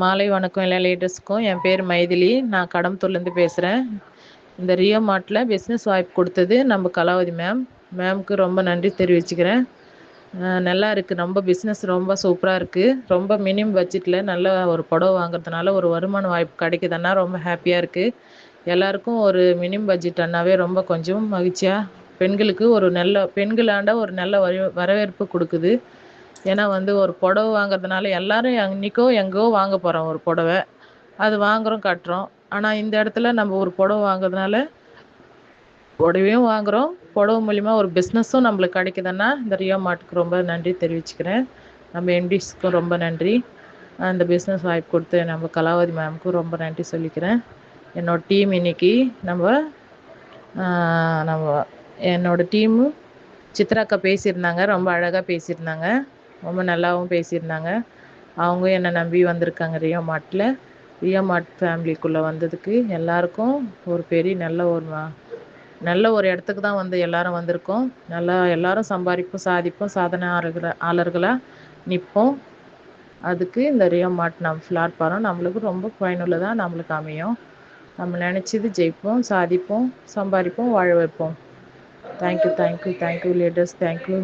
மாலை வணக்கம் எல்லா லேட்டர்ஸ்க்கும். என் பேர் மைதிலி. நான் கடம்பத்தூர்லேருந்து பேசுகிறேன். இந்த ரியோ மார்ட்டில் பிஸ்னஸ் வாய்ப்பு கொடுத்தது நம்ம கலாவதி மேம்க்கு ரொம்ப நன்றி தெரிவிச்சுக்கிறேன். நல்லா இருக்குது, ரொம்ப பிஸ்னஸ் ரொம்ப சூப்பராக இருக்குது. ரொம்ப மினிமம் பட்ஜெட்டில் நல்ல ஒரு புடவை வாங்குறதுனால ஒரு வருமான வாய்ப்பு கிடைக்குதுன்னா ரொம்ப ஹாப்பியாக இருக்குது. எல்லாருக்கும் ஒரு மினிமம் பட்ஜெட் அண்ணாவே ரொம்ப கொஞ்சம் மகிழ்ச்சியாக பெண்களுக்கு ஒரு நல்ல பெண்களாண்ட ஒரு நல்ல வரவேற்பு கொடுக்குது. ஏன்னா ஒரு புடவை வாங்குறதுனால எல்லாரும் அன்றைக்கோ எங்கோ வாங்க போகிறோம் ஒரு புடவை, அது வாங்குகிறோம் கட்டுறோம். ஆனால் இந்த இடத்துல நம்ம ஒரு புடவை வாங்குறதுனால புடவையும் வாங்குகிறோம், புடவை மூலிமா ஒரு பிஸ்னஸும் நம்மளுக்கு கிடைக்குதுன்னா இந்த ரியோ மார்ட்டுக்கு ரொம்ப நன்றி தெரிவிச்சுக்கிறேன். நம்ம எம்டிஸ்க்கும் ரொம்ப நன்றி. அந்த பிஸ்னஸ் வாய்ப்பு கொடுத்து நம்ம கலாவதி மேம்க்கும் ரொம்ப நன்றி சொல்லிக்கிறேன். என்னோட டீம் இன்னைக்கு என்னோட டீமு சித்ராக்கா பேசியிருந்தாங்க, ரொம்ப அழகாக பேசியிருந்தாங்க, ரொம்ப நல்லாவும் பேசியிருந்தாங்க. அவங்க என்னை நம்பி வந்திருக்காங்க ரியோ மார்ட்டில். ரியோ மார்ட் ஃபேமிலிக்குள்ளே வந்ததுக்கு எல்லாருக்கும் ஒரு பெரிய நல்ல ஒரு இடத்துக்கு தான் எல்லாரும் வந்திருக்கோம். எல்லாரும் சம்பாதிப்போம், சாதிப்போம், சாதனை ஆளர்களாக நிற்போம். அதுக்கு இந்த ரியோ மார்ட் நம்ம பிளாட்ஃபாரம் நம்மளுக்கு ரொம்ப பயனுள்ளதாக நம்மளுக்கு அமையும். நம்ம நினச்சது ஜெயிப்போம், சாதிப்போம், சம்பாதிப்போம், வாழ வைப்போம். Thank you leaders, thank you.